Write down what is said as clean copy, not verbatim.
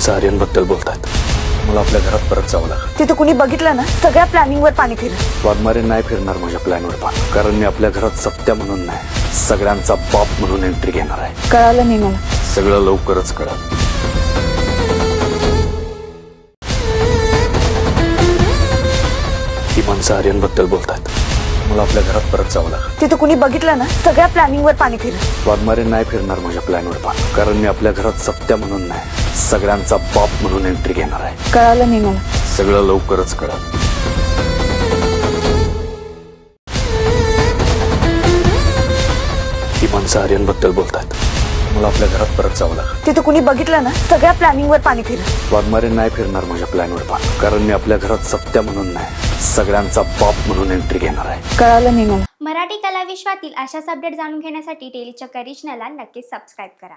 माणसं आर्यनबद्दल बोलतात. मला आपल्या घरात परत जावं लागेल. तिथे कुणी बघितलं ना सगळ्या प्लॅनिंग वर पाणी फिरलं. वाघमारे नाही फिरणार माझ्या प्लॅनवर पाणी, कारण मी आपल्या घरात सत्या म्हणून नाही, सगळ्यांचा बाप म्हणून एंट्री घेणार आहे. कळालं नाही मला. सगळं लवकरच कळलं. ही माणसं आर्यनबद्दल बोलतात. मला आपल्या घरात परत जावं लागेल. तिथे कुणी बघितलं ना सगळ्या प्लॅनिंग वर पाणी फिरलं. वाघमारे नाही फिरणार माझ्या प्लॅनवर पाणी, कारण मी आपल्या घरात सत्या म्हणून नाही, सगळ्यांचा बाप म्हणून एंट्री घेणार आहे. कळालं नाही मला. सगळं लवकरच कळलं. ही माणसं आर्यनबद्दल बोलतात. मला आपल्या घरात परत जावं लागेल. तिथे कुणी बघितलं ना सगळ्या प्लॅनिंग वर पाणी फिरलं. वाघमारे नाही फिरणार माझ्या प्लॅनवर पाणी, कारण मी आपल्या घरात सत्या म्हणून नाही, सगळ्यांचा बाप म्हणून एंट्री घेणार आहे. कळालं नाही मला. मराठी कला विश्वातील अशाच अपडेट जाणून घेण्यासाठी डेली चक्कर रिजनला नक्कीच सबस्क्राईब करा.